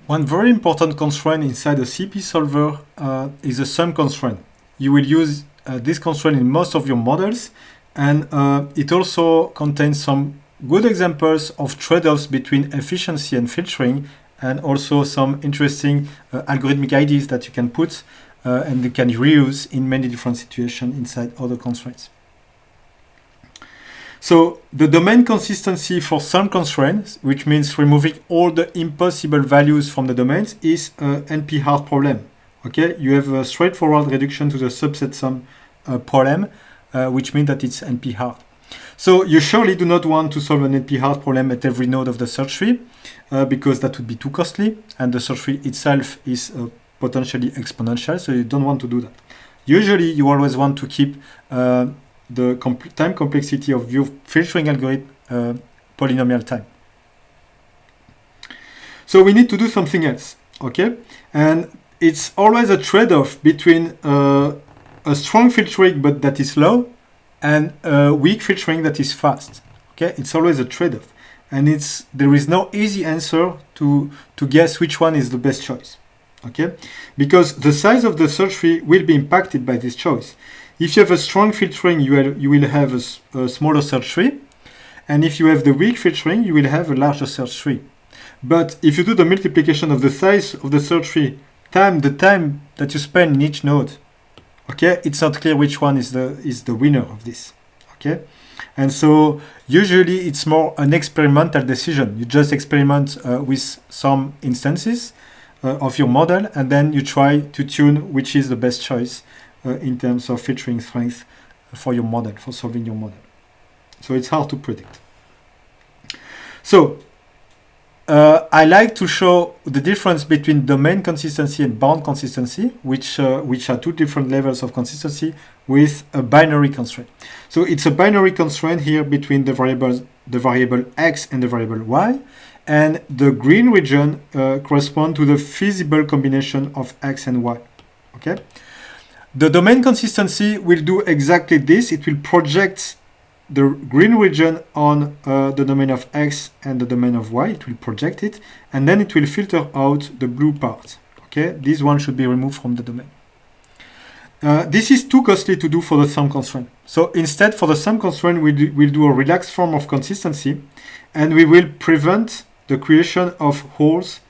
One very important constraint inside the CP solver is the sum constraint. You will use this constraint in most of your models, and it also contains some good examples of trade-offs between efficiency and filtering, and also some interesting algorithmic ideas that you can put and you can reuse in many different situations inside other constraints. So the domain consistency for some constraints, which means removing all the impossible values from the domains, is a NP-hard problem. Okay, you have a straightforward reduction to the subset sum problem, which means that it's NP-hard. So you surely do not want to solve an NP-hard problem at every node of the search tree, because that would be too costly, and the search tree itself is potentially exponential, so you don't want to do that. Usually, you always want to keep the time complexity of your filtering algorithm polynomial time. So we need to do something else, okay? And it's always a trade-off between a strong filtering but that is slow and a weak filtering that is fast, okay? It's always a trade-off. And there is no easy answer to guess which one is the best choice, okay? Because the size of the search tree will be impacted by this choice. If you have a strong filtering, you will have a smaller search tree. And if you have the weak filtering, you will have a larger search tree. But if you do the multiplication of the size of the search tree times the time that you spend in each node, okay, it's not clear which one is the winner of this, okay? And so usually it's more an experimental decision. You just experiment with some instances of your model, and then you try to tune which is the best choice in terms of filtering strength for your model, for solving your model. So it's hard to predict. So I like to show the difference between domain consistency and bound consistency, which are two different levels of consistency, with a binary constraint. So it's a binary constraint here between the variable x and the variable y, and the green region corresponds to the feasible combination of x and y. Okay. The domain consistency will do exactly this. It will project the green region on the domain of x and the domain of y. It will project it, and then it will filter out the blue part. Okay, this one should be removed from the domain. This is too costly to do for the sum constraint. So instead, for the sum constraint, we'll do a relaxed form of consistency, and we will prevent the creation of holes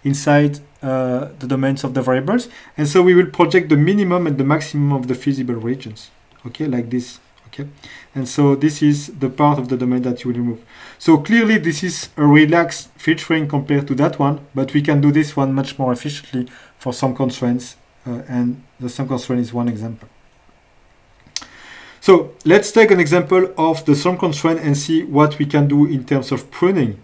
inside the domains of the variables, and so we will project the minimum and the maximum of the feasible regions, okay, like this, okay? And so this is the part of the domain that you will remove. So clearly this is a relaxed filtering compared to that one, but we can do this one much more efficiently for some constraints, and the sum constraint is one example. So let's take an example of the sum constraint and see what we can do in terms of pruning.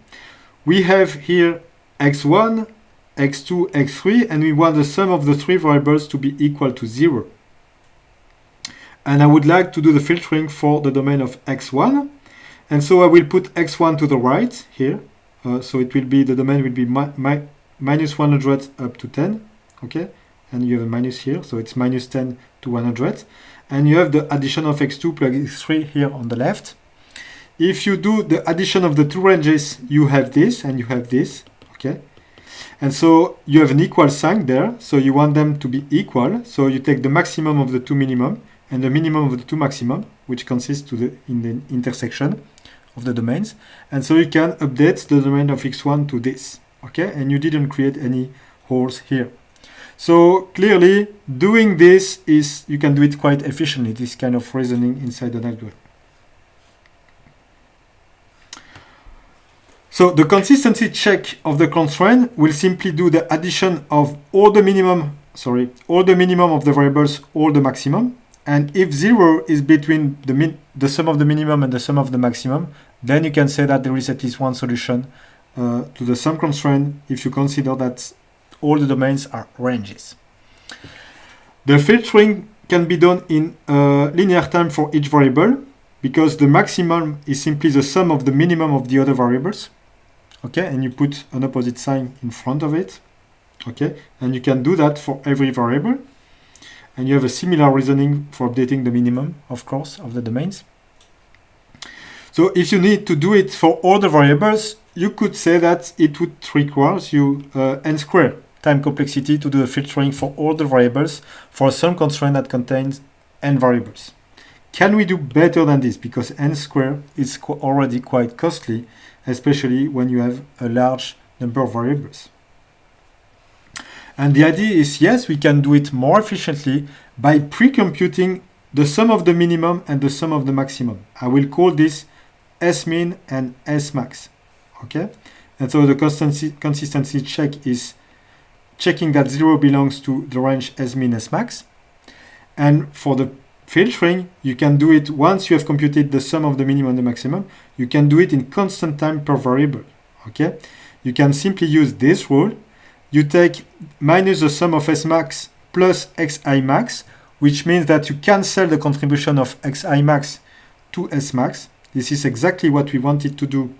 We have here x1, x2, x3, and we want the sum of the three variables to be equal to 0. And I would like to do the filtering for the domain of x1. And so I will put x1 to the right here. So it will be, the domain will be minus 100 up to 10. Okay. And you have a minus here. So it's minus 10 to 100. And you have the addition of x2 plus x3 here on the left. If you do the addition of the two ranges, you have this and you have this. Okay. And so you have an equal sign there, so you want them to be equal. So you take the maximum of the two minimum and the minimum of the two maximum, which consists in the intersection of the domains. And so you can update the domain of x1 to this, okay? And you didn't create any holes here. So clearly, doing this you can do it quite efficiently, this kind of reasoning inside an algorithm. So the consistency check of the constraint will simply do the addition of all the minimum of the variables, all the maximum. And if 0 is between the sum of the minimum and the sum of the maximum, then you can say that there is at least one solution to the sum constraint if you consider that all the domains are ranges. The filtering can be done in linear time for each variable, because the maximum is simply the sum of the minimum of the other variables. Okay, and you put an opposite sign in front of it. Okay, and you can do that for every variable. And you have a similar reasoning for updating the minimum, of course, of the domains. So if you need to do it for all the variables, you could say that it would require you n square time complexity to do the filtering for all the variables for some constraint that contains n variables. Can we do better than this? Because n square is already quite costly, especially when you have a large number of variables. And the idea is, yes, we can do it more efficiently by pre-computing the sum of the minimum and the sum of the maximum. I will call this S-min and S-max, okay? And so the consistency check is checking that 0 belongs to the range S-min, S-max. And for the filtering, you can do it once you have computed the sum of the minimum and the maximum. You can do it in constant time per variable, okay? You can simply use this rule. You take minus the sum of S-max plus Xi max, which means that you cancel the contribution of Xi max to S-max. This is exactly what we wanted to do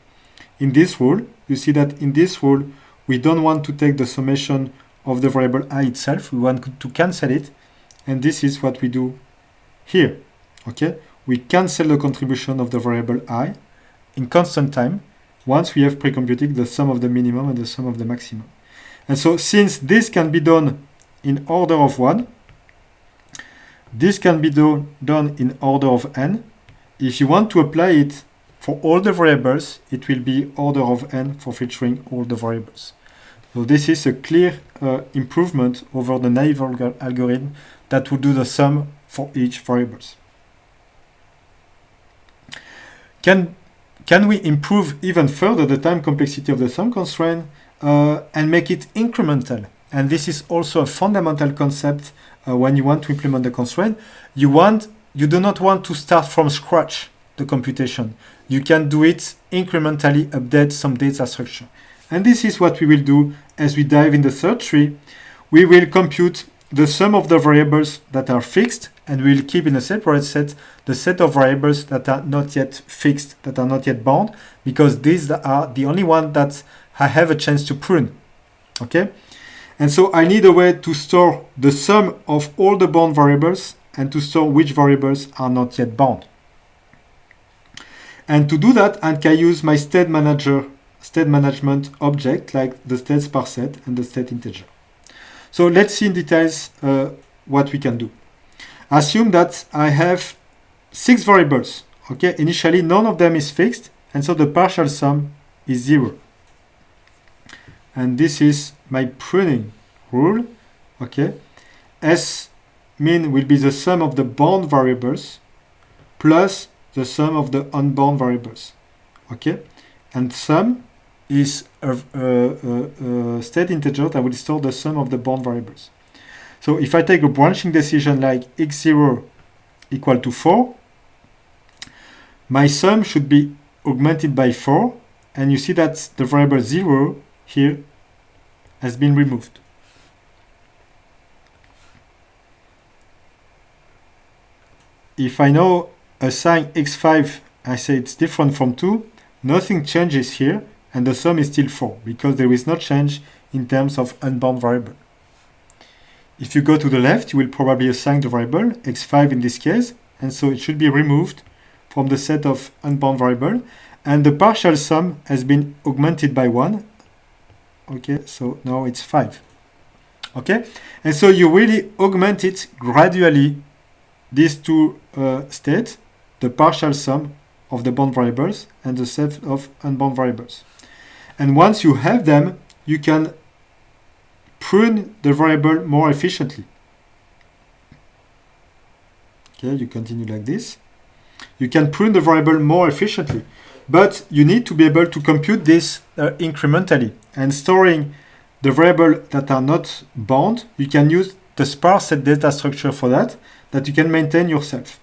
in this rule. You see that in this rule, we don't want to take the summation of the variable I itself. We want to cancel it. And this is what we do here, okay? We cancel the contribution of the variable I in constant time once we have pre-computed the sum of the minimum and the sum of the maximum. And so since this can be done in order of 1, this can be done in order of n. If you want to apply it for all the variables, it will be order of n for filtering all the variables. So this is a clear improvement over the naive algorithm that will do the sum for each variables. Can we improve even further the time complexity of the sum constraint and make it incremental? And this is also a fundamental concept when you want to implement the constraint. You do not want to start from scratch the computation. You can do it incrementally, update some data structure. And this is what we will do as we dive in the third tree. We will compute the sum of the variables that are fixed, and we will keep in a separate set the set of variables that are not yet fixed, that are not yet bound, because these are the only ones that I have a chance to prune. Okay? And so I need a way to store the sum of all the bound variables and to store which variables are not yet bound. And to do that, I can use my state management object like the state sparset and the state integer. So let's see in details what we can do. Assume that I have 6 variables. Okay, initially none of them is fixed, and so the partial sum is 0. And this is my pruning rule. Okay, S-min will be the sum of the bound variables plus the sum of the unbound variables. Okay, and sum is a state integer that will store the sum of the bound variables. So if I take a branching decision like x0 equal to 4, my sum should be augmented by 4, and you see that the variable 0 here has been removed. If I now assign x5, I say it's different from 2, nothing changes here, and the sum is still 4, because there is no change in terms of unbound variable. If you go to the left, you will probably assign the variable, x5 in this case, and so it should be removed from the set of unbound variable, and the partial sum has been augmented by 1. Okay, so now it's 5. Okay, and so you really augment it gradually, these two states, the partial sum of the bound variables and the set of unbound variables. And once you have them, you can prune the variable more efficiently. Okay, you continue like this. You can prune the variable more efficiently, but you need to be able to compute this incrementally. And storing the variable that are not bound, you can use the sparse set data structure for that you can maintain yourself.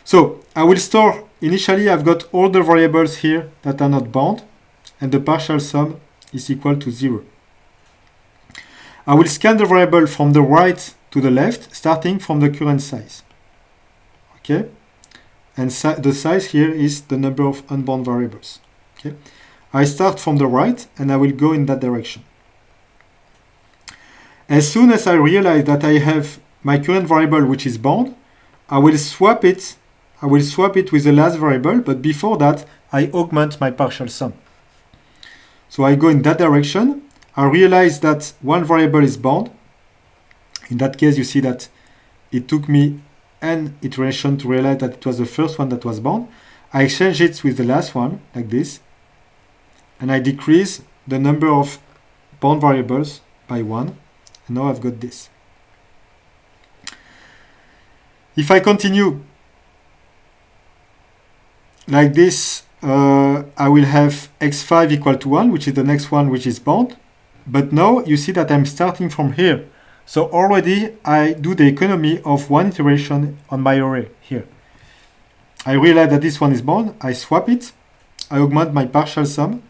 So I will store, initially I've got all the variables here that are not bound, and the partial sum is equal to 0. I will scan the variable from the right to the left, starting from the current size. Okay? And the size here is the number of unbound variables. Okay? I start from the right, and I will go in that direction. As soon as I realize that I have my current variable which is bound, I will swap it. I will swap it with the last variable, but before that, I augment my partial sum. So I go in that direction. I realize that one variable is bound. In that case, you see that it took me n iteration to realize that it was the first one that was bound. I exchange it with the last one, like this, and I decrease the number of bound variables by 1, and now I've got this. If I continue like this, I will have x5 equal to 1, which is the next one which is bound. But now you see that I'm starting from here. So already I do the economy of one iteration on my array here. I realize that this one is bound. I swap it. I augment my partial sum.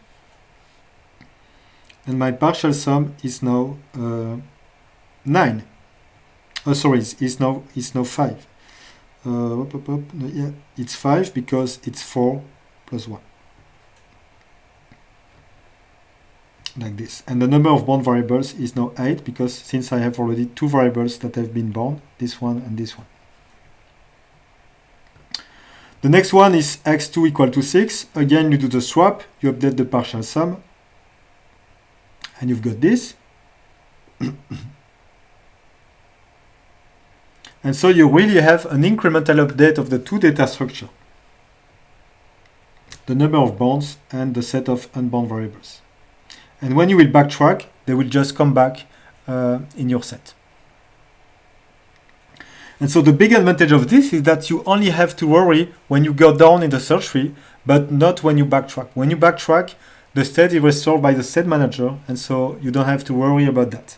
And my partial sum is now 9. Oh, sorry, it's now 5. Yeah, it's 5 because it's 4 plus 1. Like this. And the number of bound variables is now 8 because since I have already two variables that have been bound, this one and this one. The next one is x2 equal to 6. Again, you do the swap, you update the partial sum, and you've got this. And so you really have an incremental update of the two data structure. The number of bounds and the set of unbound variables. And when you will backtrack, they will just come back in your set. And so the big advantage of this is that you only have to worry when you go down in the search tree, but not when you backtrack. When you backtrack, the state is restored by the state manager, and so you don't have to worry about that.